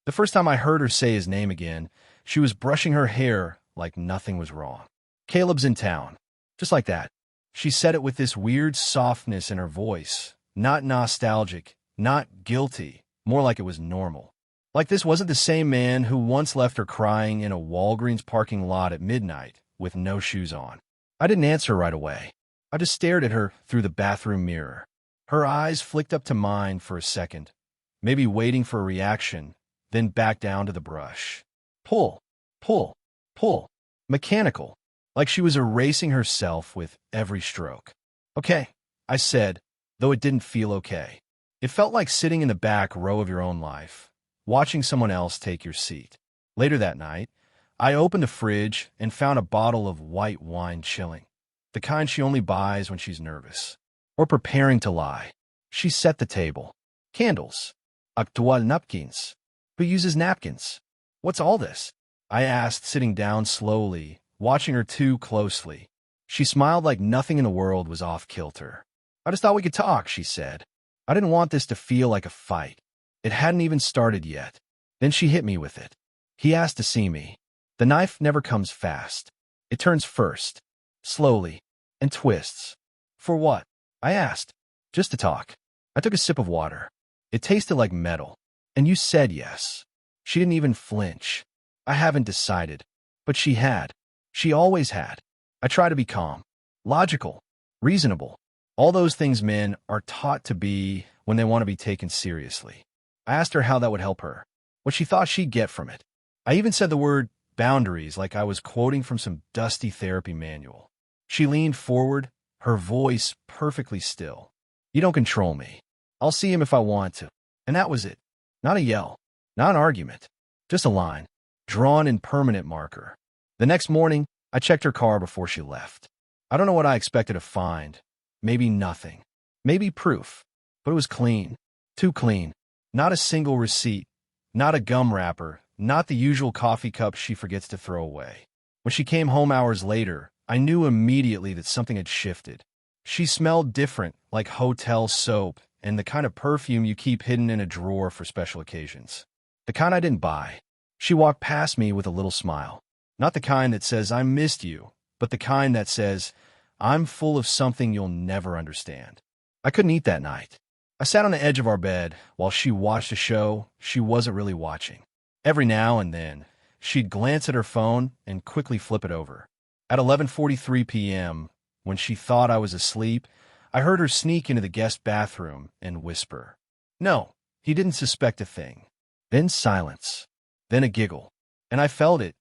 The first time I heard her say his name again, she was brushing her hair like nothing was wrong. Caleb's in town. Just like that. She said it with this weird softness in her voice. Not nostalgic, not guilty, more like it was normal. Like this wasn't the same man who once left her crying in a Walgreens parking lot at midnight with no shoes on. I didn't answer right away. I just stared at her through the bathroom mirror. Her eyes flicked up to mine for a second, maybe waiting for a reaction, then back down to the brush. Pull, pull, pull. Mechanical, like she was erasing herself with every stroke. Okay, I said, though it didn't feel okay. It felt like sitting in the back row of your own life, watching someone else take your seat. Later that night, I opened the fridge and found a bottle of white wine chilling, the kind she only buys when she's nervous or preparing to lie. She set the table. Candles. Actual napkins. Who uses napkins? What's all this? I asked, sitting down slowly, watching her too closely. She smiled like nothing in the world was off kilter. I just thought we could talk, she said. I didn't want this to feel like a fight. It hadn't even started yet. Then she hit me with it. He asked to see me. The knife never comes fast. It turns first, slowly, and twists. For what? I asked. Just to talk. I took a sip of water. It tasted like metal. And you said yes. She didn't even flinch. I haven't decided. But she had. She always had. I try to be calm, logical, reasonable. All those things men are taught to be when they want to be taken seriously. I asked her how that would help her, what she thought she'd get from it. I even said the word boundaries like I was quoting from some dusty therapy manual. She leaned forward, her voice perfectly still. You don't control me. I'll see him if I want to. And that was it. Not a yell, not an argument, just a line, drawn in permanent marker. The next morning, I checked her car before she left. I don't know what I expected to find. Maybe nothing. Maybe proof. But it was clean. Too clean. Not a single receipt. Not a gum wrapper. Not the usual coffee cup she forgets to throw away. When she came home hours later, I knew immediately that something had shifted. She smelled different, like hotel soap, and the kind of perfume you keep hidden in a drawer for special occasions. The kind I didn't buy. She walked past me with a little smile. Not the kind that says, I missed you, but the kind that says, I'm full of something you'll never understand. I couldn't eat that night. I sat on the edge of our bed while she watched a show she wasn't really watching. Every now and then, she'd glance at her phone and quickly flip it over. At 11:43 p.m., when she thought I was asleep, I heard her sneak into the guest bathroom and whisper. No, he didn't suspect a thing. Then silence. Then a giggle. And I felt it.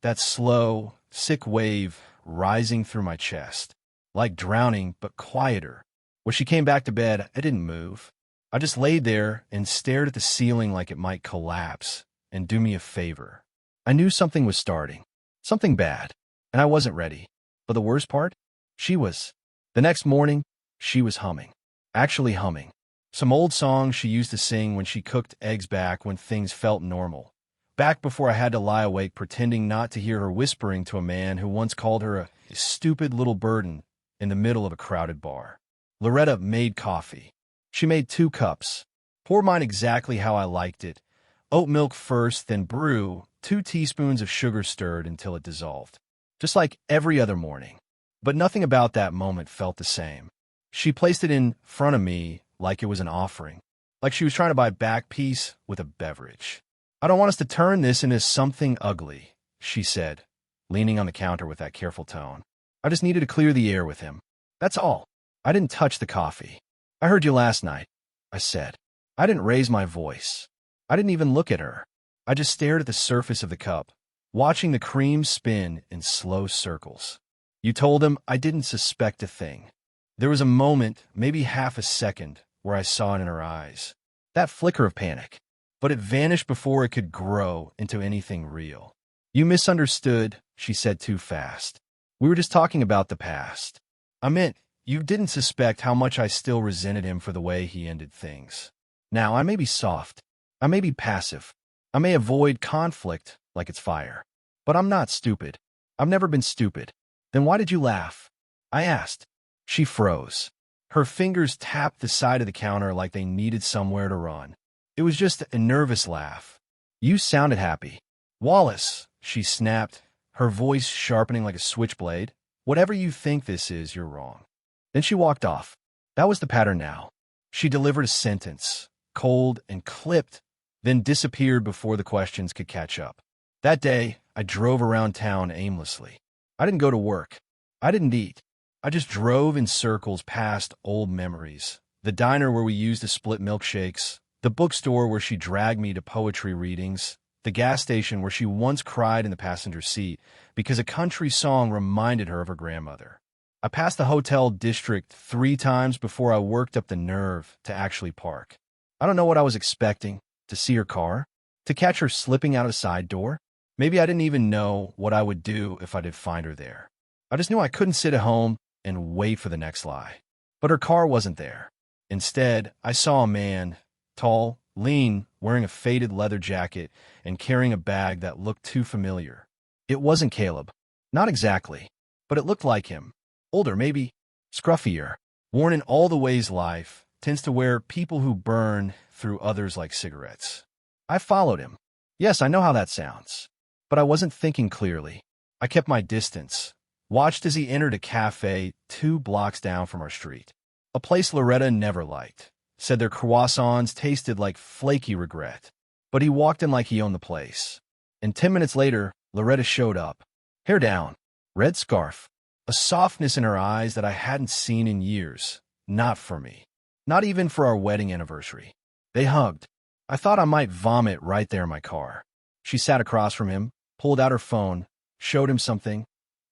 That slow, sick wave rising through my chest. Like drowning, but quieter. When she came back to bed, I didn't move. I just laid there and stared at the ceiling like it might collapse and do me a favor. I knew something was starting. Something bad. And I wasn't ready. But the worst part? She was. The next morning, she was humming. Actually humming. Some old song she used to sing when she cooked eggs back when things felt normal. Back before I had to lie awake pretending not to hear her whispering to a man who once called her a stupid little burden in the middle of a crowded bar. Loretta made coffee. She made 2 cups. Poured mine exactly how I liked it. Oat milk first, then brew, 2 teaspoons of sugar stirred until it dissolved. Just like every other morning. But nothing about that moment felt the same. She placed it in front of me like it was an offering. Like she was trying to buy back peace with a beverage. I don't want us to turn this into something ugly, she said, leaning on the counter with that careful tone. I just needed to clear the air with him. That's all. I didn't touch the coffee. I heard you last night, I said. I didn't raise my voice. I didn't even look at her. I just stared at the surface of the cup, watching the cream spin in slow circles. You told him I didn't suspect a thing. There was a moment, maybe half a second, where I saw it in her eyes. That flicker of panic. But it vanished before it could grow into anything real. You misunderstood, she said too fast. We were just talking about the past. I meant, you didn't suspect how much I still resented him for the way he ended things. Now, I may be soft. I may be passive. I may avoid conflict like it's fire. But I'm not stupid. I've never been stupid. Then why did you laugh? I asked. She froze. Her fingers tapped the side of the counter like they needed somewhere to run. It was just a nervous laugh. You sounded happy. Wallace, she snapped, her voice sharpening like a switchblade. Whatever you think this is, you're wrong. Then she walked off. That was the pattern now. She delivered a sentence, cold and clipped, then disappeared before the questions could catch up. That day, I drove around town aimlessly. I didn't go to work. I didn't eat. I just drove in circles past old memories. The diner where we used to split milkshakes, the bookstore where she dragged me to poetry readings, the gas station where she once cried in the passenger seat because a country song reminded her of her grandmother. I passed the hotel district 3 times before I worked up the nerve to actually park. I don't know what I was expecting, to see her car, to catch her slipping out a side door. Maybe I didn't even know what I would do if I did find her there. I just knew I couldn't sit at home and wait for the next lie. But her car wasn't there. Instead, I saw a man, tall, lean, wearing a faded leather jacket and carrying a bag that looked too familiar. It wasn't Caleb. Not exactly. But it looked like him. Older, maybe. Scruffier. Worn in all the ways life tends to wear people who burn through others like cigarettes. I followed him. Yes, I know how that sounds. But I wasn't thinking clearly. I kept my distance. Watched as he entered a cafe 2 blocks down from our street. A place Loretta never liked. Said their croissants tasted like flaky regret. But he walked in like he owned the place. And 10 minutes later, Loretta showed up. Hair down. Red scarf. A softness in her eyes that I hadn't seen in years. Not for me. Not even for our wedding anniversary. They hugged. I thought I might vomit right there in my car. She sat across from him, pulled out her phone, showed him something.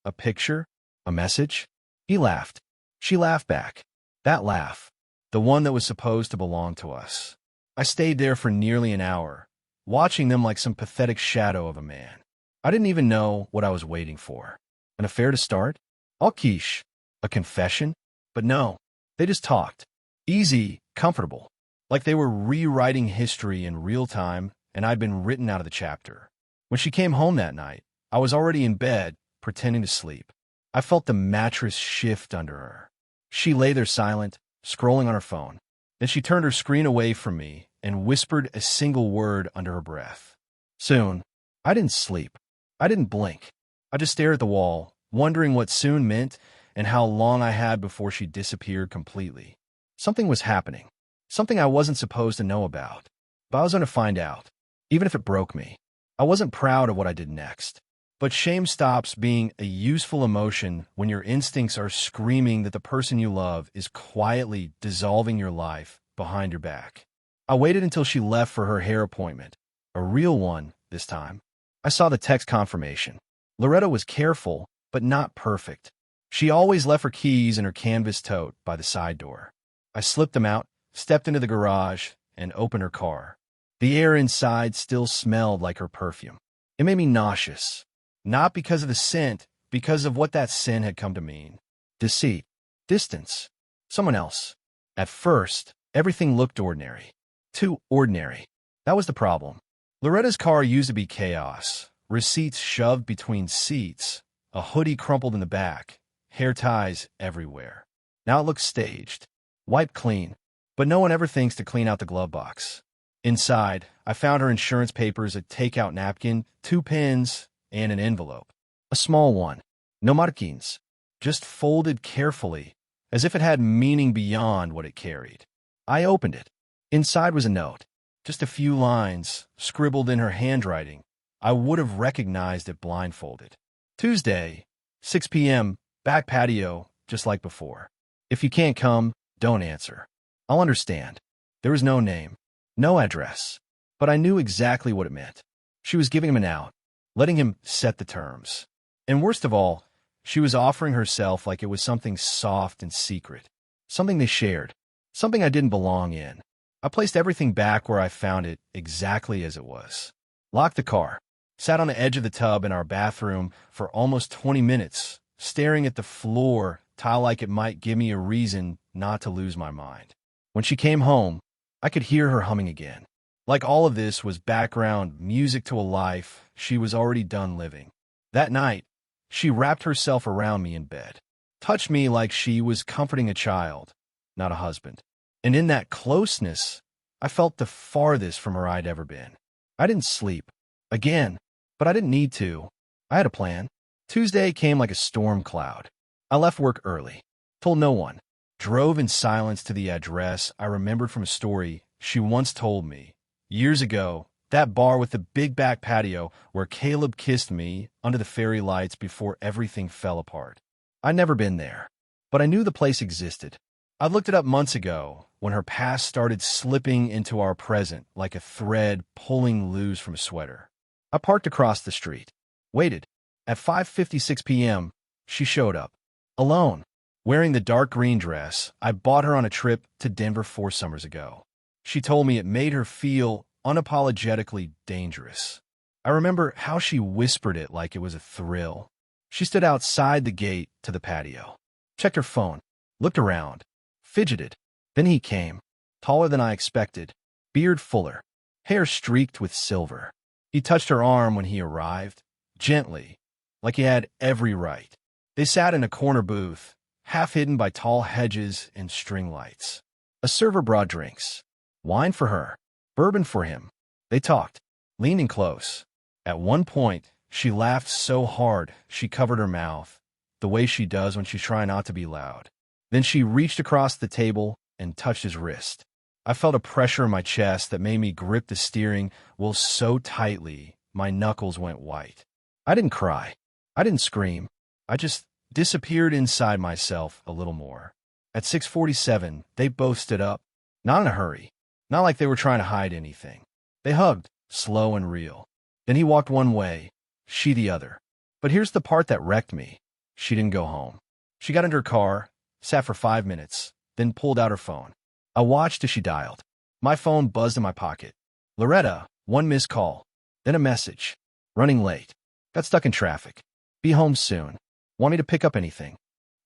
A picture? A message? He laughed. She laughed back. That laugh. The one that was supposed to belong to us. I stayed there for nearly an hour, watching them like some pathetic shadow of a man. I didn't even know what I was waiting for. An affair to start? All quiche. A confession? But no, they just talked. Easy, comfortable. Like they were rewriting history in real time and I'd been written out of the chapter. When she came home that night, I was already in bed, pretending to sleep. I felt the mattress shift under her. She lay there silent, scrolling on her phone. Then she turned her screen away from me and whispered a single word under her breath. Soon. I didn't sleep. I didn't blink. I just stared at the wall, wondering what soon meant and how long I had before she disappeared completely. Something was happening. Something I wasn't supposed to know about. But I was going to find out, even if it broke me. I wasn't proud of what I did next. But shame stops being a useful emotion when your instincts are screaming that the person you love is quietly dissolving your life behind your back. I waited until she left for her hair appointment. A real one, this time. I saw the text confirmation. Loretta was careful, but not perfect. She always left her keys in her canvas tote by the side door. I slipped them out, stepped into the garage, and opened her car. The air inside still smelled like her perfume. It made me nauseous. Not because of the scent, because of what that scent had come to mean. Deceit. Distance. Someone else. At first, everything looked ordinary. Too ordinary. That was the problem. Loretta's car used to be chaos. Receipts shoved between seats. A hoodie crumpled in the back. Hair ties everywhere. Now it looked staged. Wiped clean. But no one ever thinks to clean out the glove box. Inside, I found her insurance papers, a takeout napkin, 2 pens, and an envelope. A small one. No markings. Just folded carefully, as if it had meaning beyond what it carried. I opened it. Inside was a note. Just a few lines, scribbled in her handwriting. I would have recognized it blindfolded. Tuesday, 6 p.m., back patio, just like before. If you can't come, don't answer. I'll understand. There was no name, no address. But I knew exactly what it meant. She was giving him an out. Letting him set the terms. And worst of all, she was offering herself like it was something soft and secret. Something they shared. Something I didn't belong in. I placed everything back where I found it exactly as it was. Locked the car. Sat on the edge of the tub in our bathroom for almost 20 minutes, staring at the floor, tile like it might give me a reason not to lose my mind. When she came home, I could hear her humming again. Like all of this was background music to a life she was already done living. That night, she wrapped herself around me in bed, touched me like she was comforting a child, not a husband. And in that closeness, I felt the farthest from her I'd ever been. I didn't sleep. Again. But I didn't need to. I had a plan. Tuesday came like a storm cloud. I left work early. Told no one. Drove in silence to the address I remembered from a story she once told me. Years ago, that bar with the big back patio where Caleb kissed me under the fairy lights before everything fell apart. I'd never been there, but I knew the place existed. I looked it up months ago when her past started slipping into our present like a thread pulling loose from a sweater. I parked across the street. Waited. At 5:56 p.m., she showed up. Alone. Wearing the dark green dress I bought her on a trip to Denver 4 summers ago. She told me it made her feel unapologetically dangerous. I remember how she whispered it like it was a thrill. She stood outside the gate to the patio. Checked her phone. Looked around. Fidgeted. Then he came. Taller than I expected. Beard fuller. Hair streaked with silver. He touched her arm when he arrived. Gently. Like he had every right. They sat in a corner booth, half hidden by tall hedges and string lights. A server brought drinks. Wine for her. Bourbon for him. They talked, leaning close. At one point, she laughed so hard she covered her mouth, the way she does when she's trying not to be loud. Then she reached across the table and touched his wrist. I felt a pressure in my chest that made me grip the steering wheel so tightly my knuckles went white. I didn't cry. I didn't scream. I just disappeared inside myself a little more. At 6:47, they both stood up, not in a hurry, not like they were trying to hide anything. They hugged, slow and real. Then he walked one way, she the other. But here's the part that wrecked me. She didn't go home. She got into her car, sat for 5 minutes, then pulled out her phone. I watched as she dialed. My phone buzzed in my pocket. Loretta, 1 missed call. Then a message. Running late. Got stuck in traffic. Be home soon. Want me to pick up anything?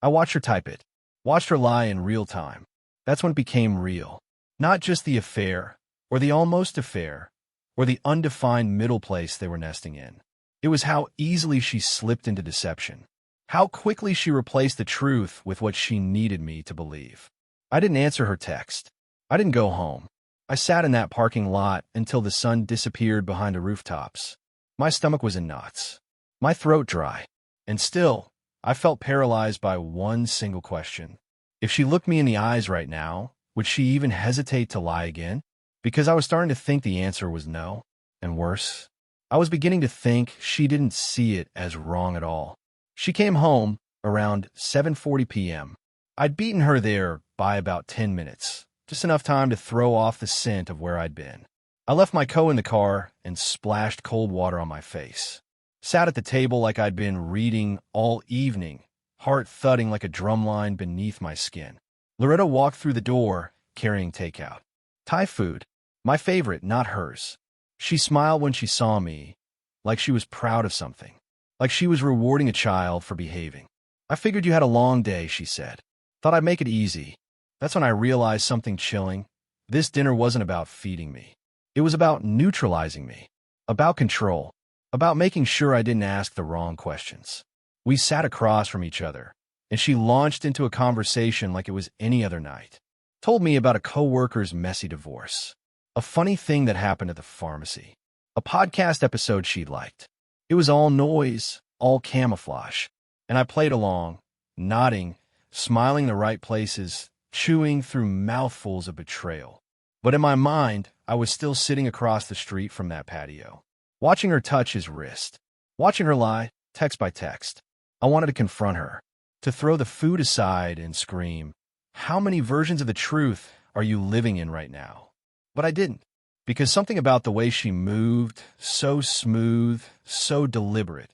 I watched her type it. Watched her lie in real time. That's when it became real. Not just the affair, or the almost affair, or the undefined middle place they were nesting in. It was how easily she slipped into deception. How quickly she replaced the truth with what she needed me to believe. I didn't answer her text. I didn't go home. I sat in that parking lot until the sun disappeared behind the rooftops. My stomach was in knots. My throat dry. And still, I felt paralyzed by one single question. If she looked me in the eyes right now, would she even hesitate to lie again? Because I was starting to think the answer was no. And worse, I was beginning to think she didn't see it as wrong at all. She came home around 7:40 p.m. I'd beaten her there by about 10 minutes, just enough time to throw off the scent of where I'd been. I left my coat in the car and splashed cold water on my face. Sat at the table like I'd been reading all evening, heart thudding like a drumline beneath my skin. Loretta walked through the door, carrying takeout. Thai food. My favorite, not hers. She smiled when she saw me, like she was proud of something. Like she was rewarding a child for behaving. I figured you had a long day, she said. Thought I'd make it easy. That's when I realized something chilling. This dinner wasn't about feeding me. It was about neutralizing me. About control. About making sure I didn't ask the wrong questions. We sat across from each other, and she launched into a conversation like it was any other night. Told me about a coworker's messy divorce. A funny thing that happened at the pharmacy. A podcast episode she'd liked. It was all noise, all camouflage. And I played along, nodding, smiling in the right places, chewing through mouthfuls of betrayal. But in my mind, I was still sitting across the street from that patio, watching her touch his wrist, watching her lie, text by text. I wanted to confront her, to throw the food aside and scream, "How many versions of the truth are you living in right now?" But I didn't, because something about the way she moved, so smooth, so deliberate,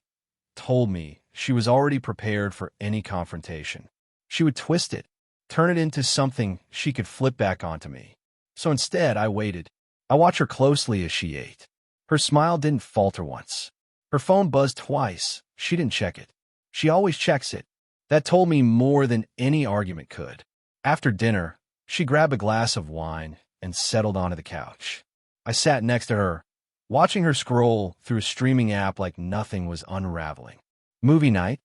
told me she was already prepared for any confrontation. She would twist it, turn it into something she could flip back onto me. So instead, I waited. I watched her closely as she ate. Her smile didn't falter once. Her phone buzzed twice. She didn't check it. She always checks it. That told me more than any argument could. After dinner, she grabbed a glass of wine and settled onto the couch. I sat next to her, watching her scroll through a streaming app like nothing was unraveling. "Movie night?"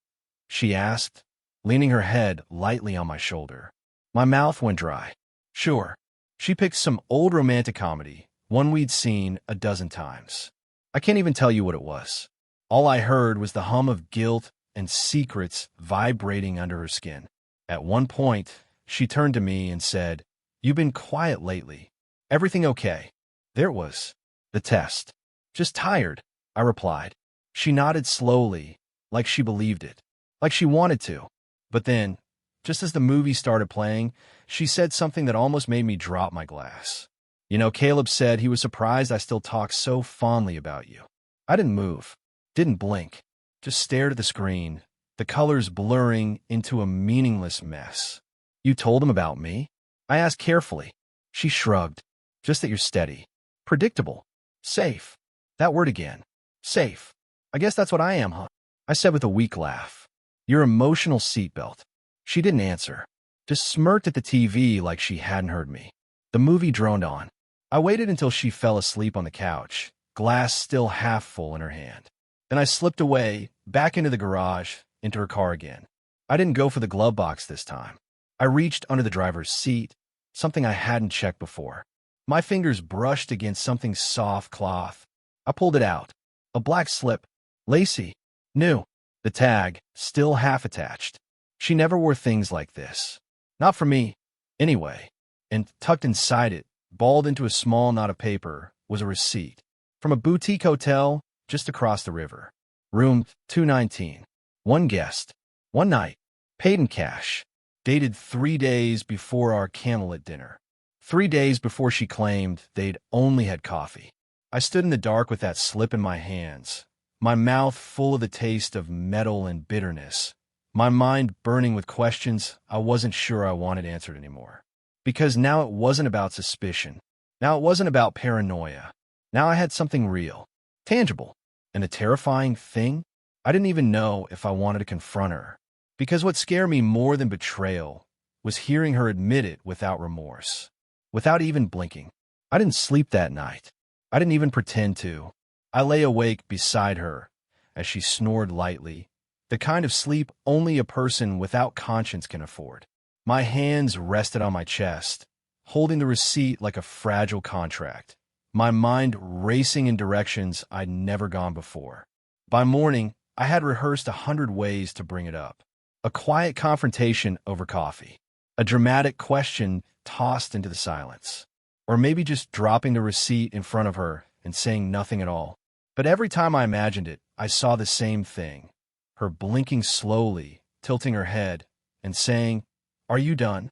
she asked, leaning her head lightly on my shoulder. My mouth went dry. "Sure." She picked some old romantic comedy, one we'd seen a dozen times. I can't even tell you what it was. All I heard was the hum of guilt and secrets vibrating under her skin. At one point, she turned to me and said, "You've been quiet lately. Everything okay?" There it was. The test. "Just tired," I replied. She nodded slowly, like she believed it, like she wanted to. But then, just as the movie started playing, she said something that almost made me drop my glass. "You know, Caleb said he was surprised I still talk so fondly about you." I didn't move, didn't blink, just stared at the screen, the colors blurring into a meaningless mess. "You told him about me?" I asked carefully. She shrugged. "Just that you're steady, predictable, safe." That word again. Safe. "I guess that's what I am, huh?" I said with a weak laugh. "Your emotional seatbelt." She didn't answer, just smirked at the TV like she hadn't heard me. The movie droned on. I waited until she fell asleep on the couch, glass still half full in her hand. Then I slipped away, back into the garage, into her car again. I didn't go for the glove box this time. I reached under the driver's seat, something I hadn't checked before. My fingers brushed against something soft cloth. I pulled it out. A black slip. Lacy. New. The tag, still half attached. She never wore things like this. Not for me, anyway. And tucked inside it, balled into a small knot of paper, was a receipt. From a boutique hotel just across the river. Room 219. One guest. One night. Paid in cash. Dated 3 days before our candlelit dinner. 3 days before she claimed they'd only had coffee. I stood in the dark with that slip in my hands, my mouth full of the taste of metal and bitterness, my mind burning with questions I wasn't sure I wanted answered anymore. Because now it wasn't about suspicion. Now it wasn't about paranoia. Now I had something real, tangible, and a terrifying thing. I didn't even know if I wanted to confront her. Because what scared me more than betrayal was hearing her admit it without remorse, without even blinking. I didn't sleep that night. I didn't even pretend to. I lay awake beside her as she snored lightly, the kind of sleep only a person without conscience can afford. My hands rested on my chest, holding the receipt like a fragile contract, my mind racing in directions I'd never gone before. By morning, I had rehearsed 100 ways to bring it up. A quiet confrontation over coffee. A dramatic question tossed into the silence. Or maybe just dropping the receipt in front of her and saying nothing at all. But every time I imagined it, I saw the same thing. Her blinking slowly, tilting her head, and saying, "Are you done?"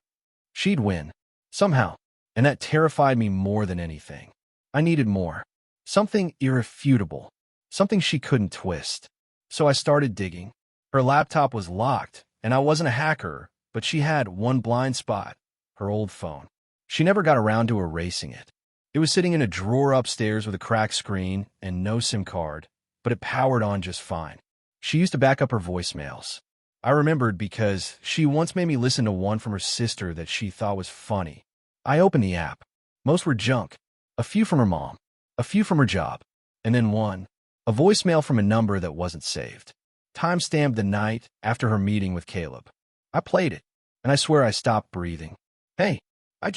She'd win. Somehow. And that terrified me more than anything. I needed more. Something irrefutable. Something she couldn't twist. So I started digging. Her laptop was locked, and I wasn't a hacker, but she had one blind spot, her old phone. She never got around to erasing it. It was sitting in a drawer upstairs with a cracked screen and no SIM card, but it powered on just fine. She used to back up her voicemails. I remembered because she once made me listen to one from her sister that she thought was funny. I opened the app. Most were junk. A few from her mom, a few from her job, and then one, a voicemail from a number that wasn't saved. Time-stamped the night after her meeting with Caleb. I played it, and I swear I stopped breathing. "Hey, I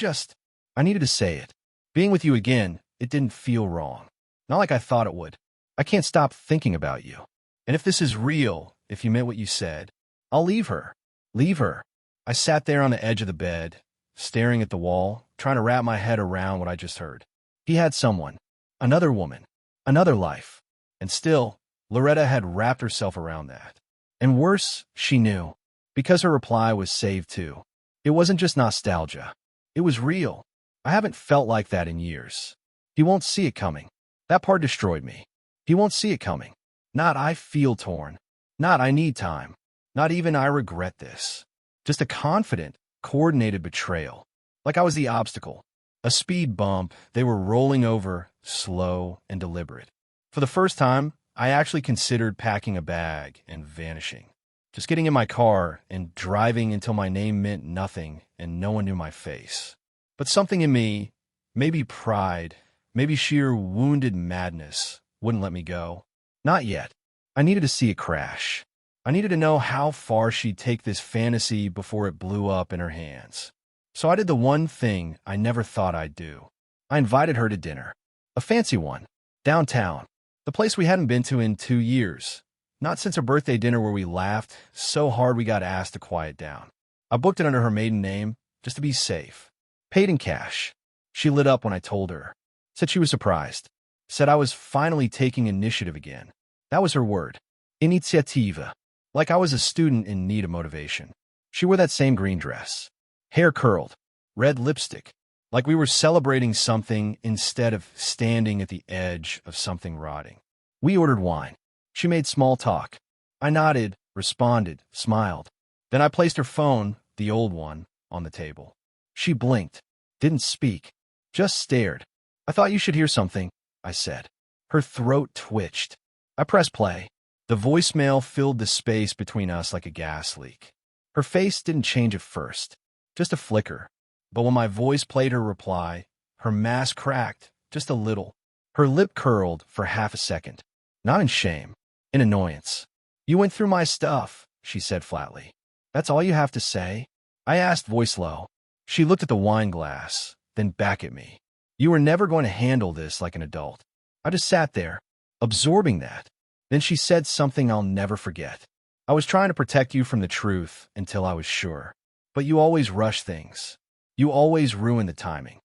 needed to say it. Being with you again, it didn't feel wrong. Not like I thought it would. I can't stop thinking about you. And if this is real, if you meant what you said, I'll leave her. Leave her." I sat there on the edge of the bed, staring at the wall, trying to wrap my head around what I just heard. He had someone, another woman, another life. And still, Loretta had wrapped herself around that. And worse, she knew, because her reply was saved too. It wasn't just nostalgia. It was real. I haven't felt like that in years. He won't see it coming. That part destroyed me. He won't see it coming. Not "I feel torn." Not "I need time." Not even "I regret this." Just a confident, coordinated betrayal. Like I was the obstacle. A speed bump they were rolling over, slow and deliberate. For the first time, I actually considered packing a bag and vanishing. Just getting in my car and driving until my name meant nothing and no one knew my face. But something in me, maybe pride, maybe sheer wounded madness, wouldn't let me go. Not yet. I needed to see it crash. I needed to know how far she'd take this fantasy before it blew up in her hands. So I did the one thing I never thought I'd do. I invited her to dinner. A fancy one. Downtown. The place we hadn't been to in 2 years. Not since her birthday dinner where we laughed so hard we got asked to quiet down. I booked it under her maiden name, just to be safe. Paid in cash. She lit up when I told her. Said she was surprised. Said I was finally taking initiative again. That was her word. Iniziativa. Like I was a student in need of motivation. She wore that same green dress. Hair curled. Red lipstick. Like we were celebrating something instead of standing at the edge of something rotting. We ordered wine. She made small talk. I nodded, responded, smiled. Then I placed her phone, the old one, on the table. She blinked. Didn't speak. Just stared. I thought you should hear something, I said. Her throat twitched. I pressed play. The voicemail filled the space between us like a gas leak. Her face didn't change at first. Just a flicker. But when my voice played her reply, her mask cracked, just a little. Her lip curled for half a second. Not in shame, in annoyance. You went through my stuff, she said flatly. That's all you have to say? I asked, voice low. She looked at the wine glass, then back at me. You were never going to handle this like an adult. I just sat there, absorbing that. Then she said something I'll never forget. I was trying to protect you from the truth until I was sure. But you always rush things. You always ruin the timing.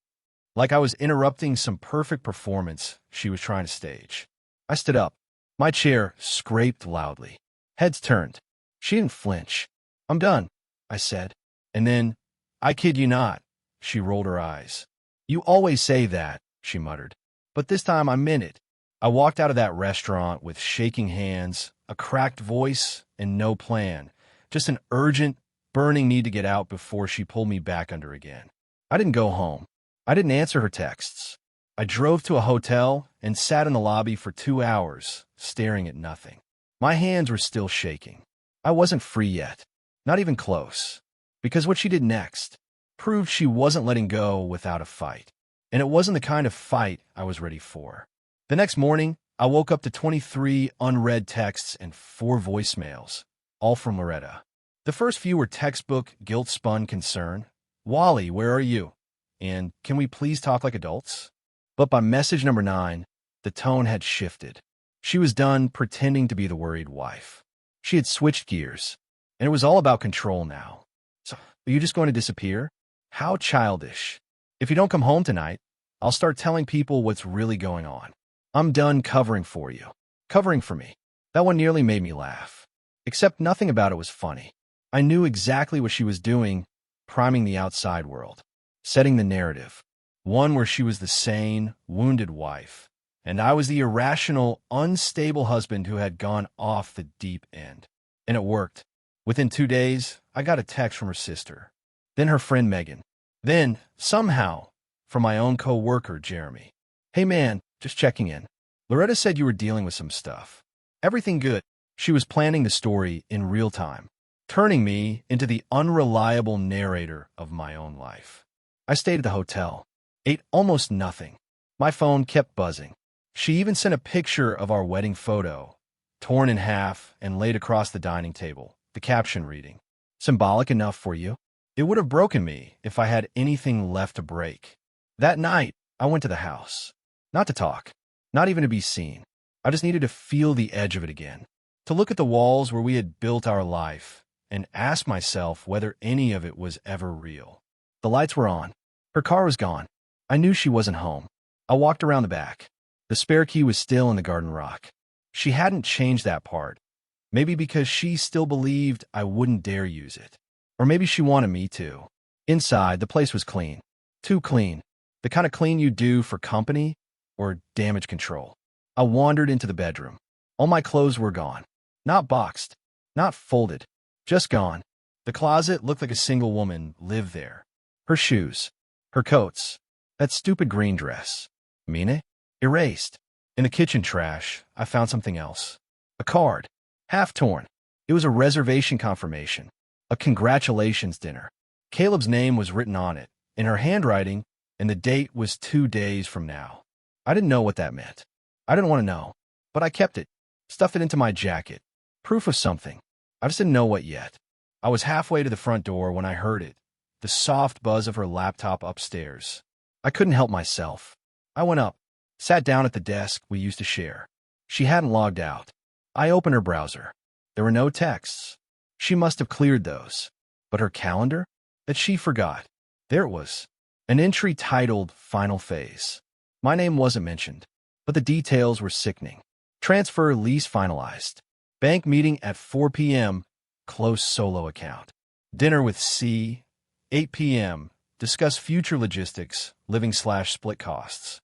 Like I was interrupting some perfect performance she was trying to stage. I stood up. My chair scraped loudly. Heads turned. She didn't flinch. I'm done, I said. And then, I kid you not, she rolled her eyes. You always say that, she muttered. But this time I meant it. I walked out of that restaurant with shaking hands, a cracked voice, and no plan. Just an urgent, burning need to get out before she pulled me back under again. I didn't go home. I didn't answer her texts. I drove to a hotel and sat in the lobby for 2 hours, staring at nothing. My hands were still shaking. I wasn't free yet. Not even close. Because what she did next proved she wasn't letting go without a fight. And it wasn't the kind of fight I was ready for. The next morning, I woke up to 23 unread texts and 4 voicemails, all from Loretta. The first few were textbook, guilt-spun concern. Wally, where are you? And can we please talk like adults? But by message number 9, the tone had shifted. She was done pretending to be the worried wife. She had switched gears, and it was all about control now. So, are you just going to disappear? How childish. If you don't come home tonight, I'll start telling people what's really going on. I'm done covering for you. Covering for me. That one nearly made me laugh. Except nothing about it was funny. I knew exactly what she was doing, priming the outside world, setting the narrative. One where she was the sane, wounded wife, and I was the irrational, unstable husband who had gone off the deep end. And it worked. Within 2 days, I got a text from her sister. Then her friend Megan. Then, somehow, from my own co-worker, Jeremy. Hey man, just checking in. Loretta said you were dealing with some stuff. Everything good. She was planning the story in real time, turning me into the unreliable narrator of my own life. I stayed at the hotel, ate almost nothing. My phone kept buzzing. She even sent a picture of our wedding photo, torn in half and laid across the dining table, the caption reading, "Symbolic enough for you?" It would have broken me if I had anything left to break. That night, I went to the house. Not to talk, not even to be seen. I just needed to feel the edge of it again, to look at the walls where we had built our life and ask myself whether any of it was ever real. The lights were on. Her car was gone. I knew she wasn't home. I walked around the back. The spare key was still in the garden rock. She hadn't changed that part. Maybe because she still believed I wouldn't dare use it. Or maybe she wanted me to. Inside, the place was clean. Too clean. The kind of clean you do for company or damage control. I wandered into the bedroom. All my clothes were gone. Not boxed. Not folded. Just gone. The closet looked like a single woman lived there. Her shoes. Her coats. That stupid green dress. Mine? Erased. In the kitchen trash, I found something else. A card. Half torn. It was a reservation confirmation. A congratulations dinner. Caleb's name was written on it, in her handwriting, and the date was 2 days from now. I didn't know what that meant. I didn't want to know, but I kept it, stuffed it into my jacket. Proof of something. I just didn't know what yet. I was halfway to the front door when I heard it, the soft buzz of her laptop upstairs. I couldn't help myself. I went up. Sat down at the desk we used to share. She hadn't logged out. I opened her browser. There were no texts. She must have cleared those. But her calendar? That she forgot. There it was. An entry titled Final Phase. My name wasn't mentioned, but the details were sickening. Transfer lease finalized. Bank meeting at 4 p.m. Close solo account. Dinner with C. 8 p.m. Discuss future logistics, living/split costs.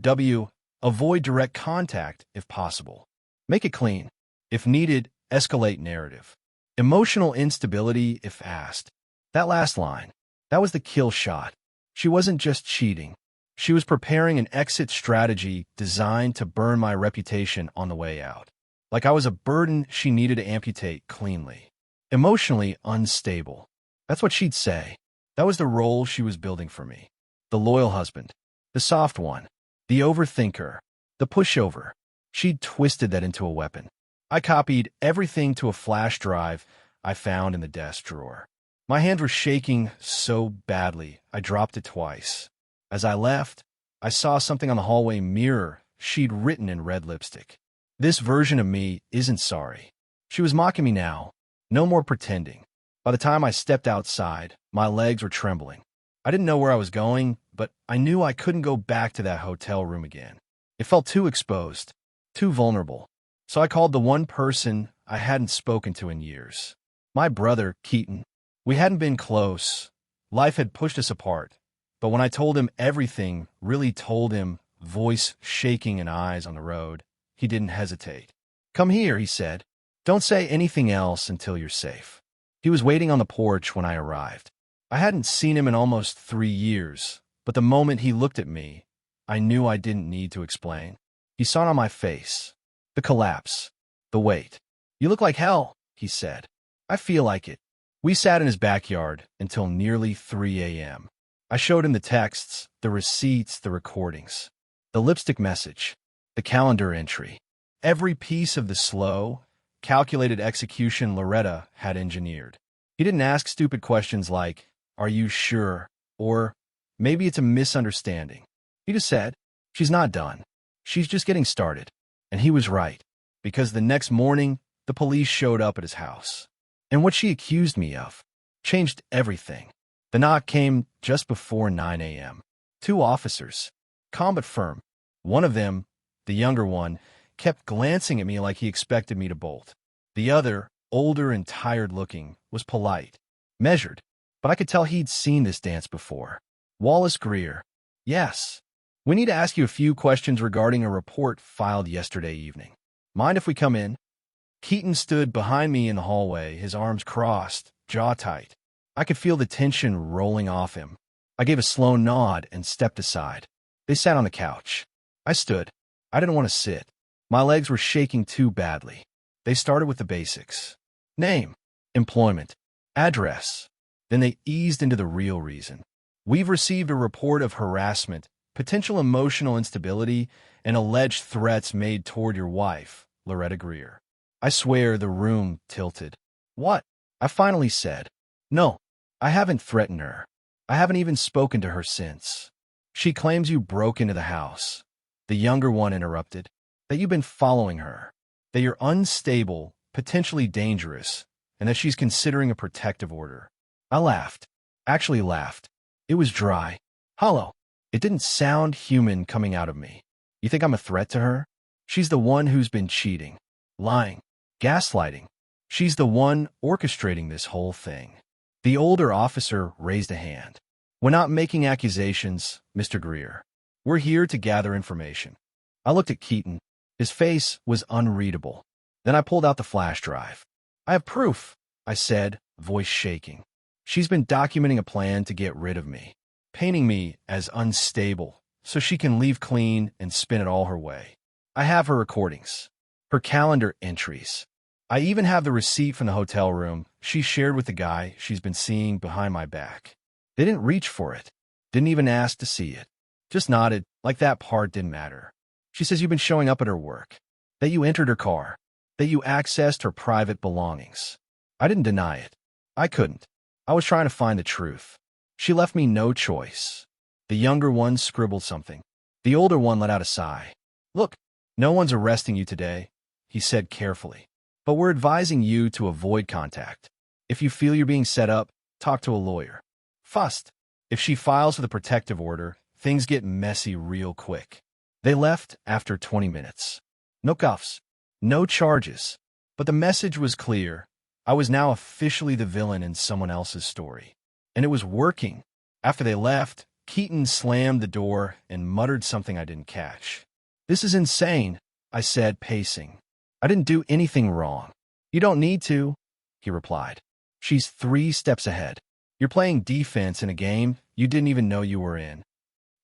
W. Avoid direct contact if possible. Make it clean. If needed, escalate narrative. Emotional instability if asked. That last line. That was the kill shot. She wasn't just cheating. She was preparing an exit strategy designed to burn my reputation on the way out. Like I was a burden she needed to amputate cleanly. Emotionally unstable. That's what she'd say. That was the role she was building for me. The loyal husband. The soft one. The overthinker. The pushover. She'd twisted that into a weapon. I copied everything to a flash drive I found in the desk drawer. My hands were shaking so badly, I dropped it twice. As I left, I saw something on the hallway mirror she'd written in red lipstick. This version of me isn't sorry. She was mocking me now. No more pretending. By the time I stepped outside, my legs were trembling. I didn't know where I was going, but I knew I couldn't go back to that hotel room again. It felt too exposed, too vulnerable. So I called the one person I hadn't spoken to in years. My brother, Keaton. We hadn't been close. Life had pushed us apart. But when I told him everything, really told him, voice shaking and eyes on the road, he didn't hesitate. Come here, he said. Don't say anything else until you're safe. He was waiting on the porch when I arrived. I hadn't seen him in almost 3 years, but the moment he looked at me, I knew I didn't need to explain. He saw it on my face. The collapse. The weight. You look like hell, he said. I feel like it. We sat in his backyard until nearly 3 a.m. I showed him the texts, the receipts, the recordings, the lipstick message, the calendar entry, every piece of the slow, calculated execution Loretta had engineered. He didn't ask stupid questions like, "Are you sure?" or "Maybe it's a misunderstanding." He just said, "She's not done. She's just getting started." And he was right, because the next morning, the police showed up at his house. And what she accused me of changed everything. The knock came just before 9 a.m. 2 officers, calm but firm. One of them, the younger one, kept glancing at me like he expected me to bolt. The other, older and tired-looking, was polite, measured, but I could tell he'd seen this dance before. Wallace Greer. Yes. We need to ask you a few questions regarding a report filed yesterday evening. Mind if we come in? Keaton stood behind me in the hallway, his arms crossed, jaw tight. I could feel the tension rolling off him. I gave a slow nod and stepped aside. They sat on the couch. I stood. I didn't want to sit. My legs were shaking too badly. They started with the basics. Name, employment, address. Then they eased into the real reason. We've received a report of harassment, potential emotional instability, and alleged threats made toward your wife, Loretta Greer. I swear the room tilted. What? I finally said. No, I haven't threatened her. I haven't even spoken to her since. She claims you broke into the house. The younger one interrupted. That you've been following her. That you're unstable, potentially dangerous, and that she's considering a protective order. I laughed. Actually laughed. It was dry. Hollow. It didn't sound human coming out of me. You think I'm a threat to her? She's the one who's been cheating, lying, gaslighting. She's the one orchestrating this whole thing. The older officer raised a hand. We're not making accusations, Mr. Greer. We're here to gather information. I looked at Keaton. His face was unreadable. Then I pulled out the flash drive. I have proof, I said, voice shaking. She's been documenting a plan to get rid of me, painting me as unstable so she can leave clean and spin it all her way. I have her recordings, her calendar entries. I even have the receipt from the hotel room she shared with the guy she's been seeing behind my back. They didn't reach for it, didn't even ask to see it. Just nodded, like that part didn't matter. She says you've been showing up at her work, that you entered her car, that you accessed her private belongings. I didn't deny it. I couldn't. I was trying to find the truth. She left me no choice. The younger one scribbled something. The older one let out a sigh. Look, no one's arresting you today, he said carefully. But we're advising you to avoid contact. If you feel you're being set up, talk to a lawyer. First, if she files for the protective order, things get messy real quick. They left after 20 minutes. No cuffs, no charges. But the message was clear. I was now officially the villain in someone else's story. And it was working. After they left, Keaton slammed the door and muttered something I didn't catch. This is insane, I said, pacing. I didn't do anything wrong. You don't need to, he replied. She's 3 steps ahead. You're playing defense in a game you didn't even know you were in.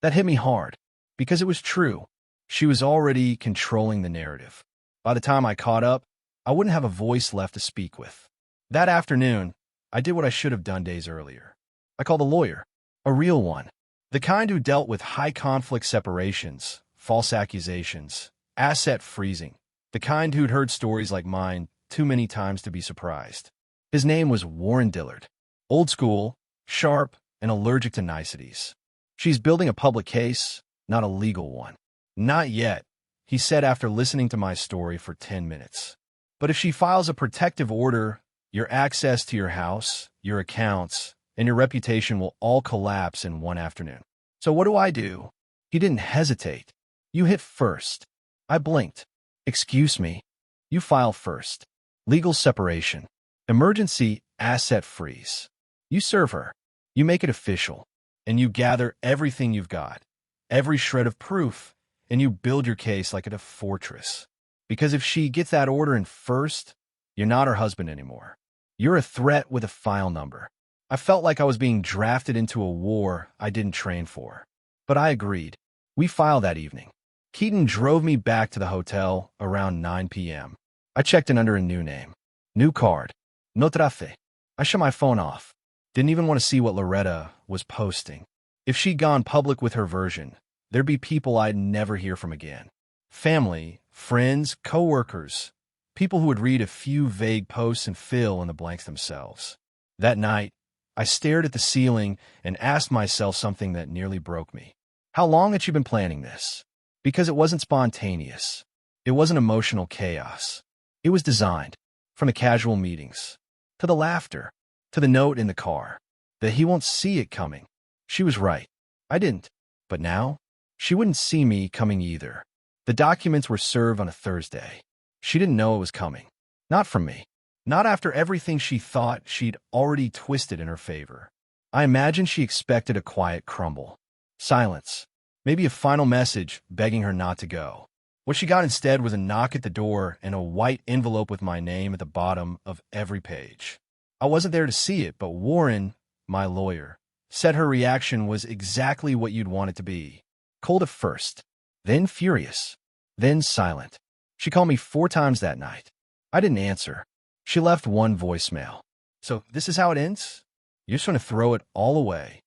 That hit me hard, because it was true. She was already controlling the narrative. By the time I caught up, I wouldn't have a voice left to speak with. That afternoon, I did what I should have done days earlier. I called a lawyer, a real one, the kind who dealt with high-conflict separations, false accusations, asset freezing, the kind who'd heard stories like mine too many times to be surprised. His name was Warren Dillard. Old school, sharp, and allergic to niceties. She's building a public case, not a legal one. Not yet, he said after listening to my story for 10 minutes. But if she files a protective order, your access to your house, your accounts, and your reputation will all collapse in one afternoon. So what do? He didn't hesitate. You hit first. I blinked. Excuse me. You file first. Legal separation. Emergency asset freeze. You serve her. You make it official. And you gather everything you've got, every shred of proof, and you build your case like a fortress. Because if she gets that order in first, you're not her husband anymore. You're a threat with a file number. I felt like I was being drafted into a war I didn't train for. But I agreed. We filed that evening. Keaton drove me back to the hotel around 9 p.m. I checked in under a new name. New card. No trafe. I shut my phone off. Didn't even want to see what Loretta was posting. If she'd gone public with her version, there'd be people I'd never hear from again. Family, friends, co-workers, people who would read a few vague posts and fill in the blanks themselves. That night, I stared at the ceiling and asked myself something that nearly broke me. How long had she been planning this? Because it wasn't spontaneous. It wasn't emotional chaos. It was designed, from the casual meetings, to the laughter, to the note in the car, that he won't see it coming. She was right. I didn't. But now, she wouldn't see me coming either. The documents were served on a Thursday. She didn't know it was coming. Not from me. Not after everything she thought she'd already twisted in her favor. I imagined she expected a quiet crumble. Silence. Maybe a final message begging her not to go. What she got instead was a knock at the door and a white envelope with my name at the bottom of every page. I wasn't there to see it, but Warren, my lawyer, said her reaction was exactly what you'd want it to be. Cold at first, then furious, then silent. She called me 4 times that night. I didn't answer. She left one voicemail. So this is how it ends? You're just going to throw it all away.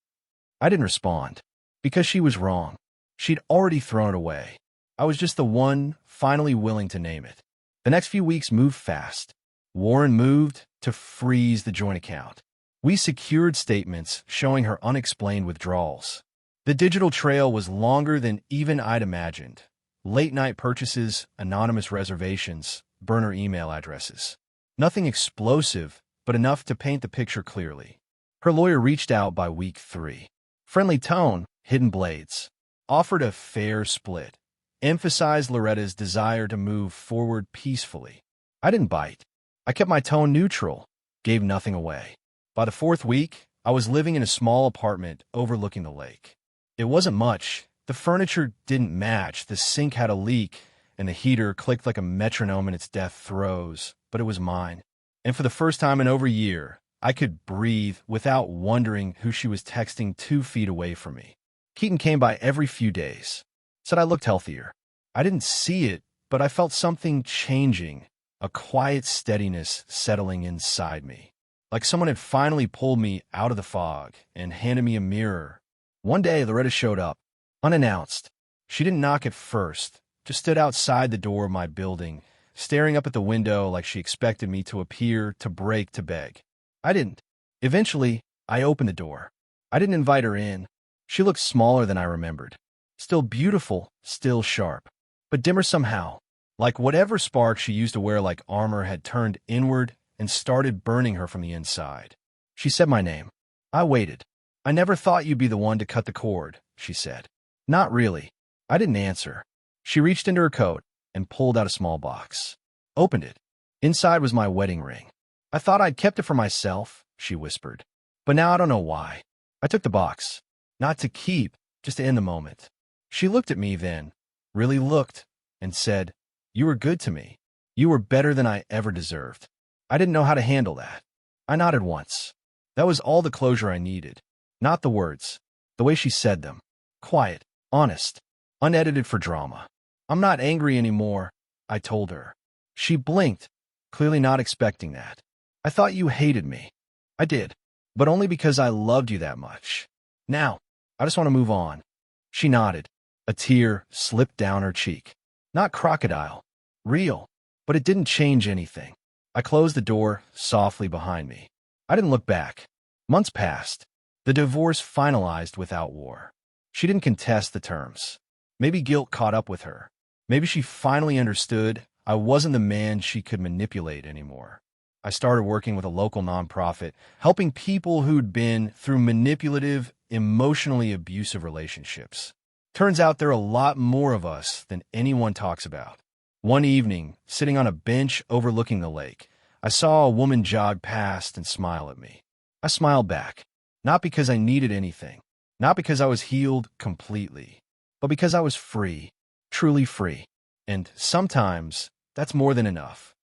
I didn't respond, because she was wrong. She'd already thrown it away. I was just the one finally willing to name it. The next few weeks moved fast. Warren moved to freeze the joint account. We secured statements showing her unexplained withdrawals. The digital trail was longer than even I'd imagined. Late-night purchases, anonymous reservations, burner email addresses. Nothing explosive, but enough to paint the picture clearly. Her lawyer reached out by week 3. Friendly tone, hidden blades. Offered a fair split. Emphasized Loretta's desire to move forward peacefully. I didn't bite. I kept my tone neutral, gave nothing away. By the 4th week, I was living in a small apartment overlooking the lake. It wasn't much. The furniture didn't match, the sink had a leak, and the heater clicked like a metronome in its death throes, but it was mine. And for the first time in over a year, I could breathe without wondering who she was texting 2 feet away from me. Keaton came by every few days, said I looked healthier. I didn't see it, but I felt something changing, a quiet steadiness settling inside me. Like someone had finally pulled me out of the fog and handed me a mirror. One day, Loretta showed up, unannounced. She didn't knock at first, just stood outside the door of my building, staring up at the window like she expected me to appear, to break, to beg. I didn't. Eventually, I opened the door. I didn't invite her in. She looked smaller than I remembered. Still beautiful, still sharp, but dimmer somehow. Like whatever spark she used to wear like armor had turned inward and started burning her from the inside. She said my name. I waited. I never thought you'd be the one to cut the cord, she said. Not really. I didn't answer. She reached into her coat and pulled out a small box. Opened it. Inside was my wedding ring. I thought I'd kept it for myself, she whispered. But now I don't know why. I took the box. Not to keep, just to end the moment. She looked at me then, really looked, and said, "You were good to me. You were better than I ever deserved." I didn't know how to handle that. I nodded once. That was all the closure I needed. Not the words, the way she said them. Quiet, honest, unedited for drama. I'm not angry anymore, I told her. She blinked, clearly not expecting that. I thought you hated me. I did, but only because I loved you that much. Now, I just want to move on. She nodded. A tear slipped down her cheek. Not crocodile. Real. But it didn't change anything. I closed the door softly behind me. I didn't look back. Months passed. The divorce finalized without war. She didn't contest the terms. Maybe guilt caught up with her. Maybe she finally understood I wasn't the man she could manipulate anymore. I started working with a local nonprofit, helping people who'd been through manipulative, emotionally abusive relationships. Turns out there are a lot more of us than anyone talks about. One evening, sitting on a bench overlooking the lake, I saw a woman jog past and smile at me. I smiled back, not because I needed anything, not because I was healed completely, but because I was free, truly free. And sometimes that's more than enough.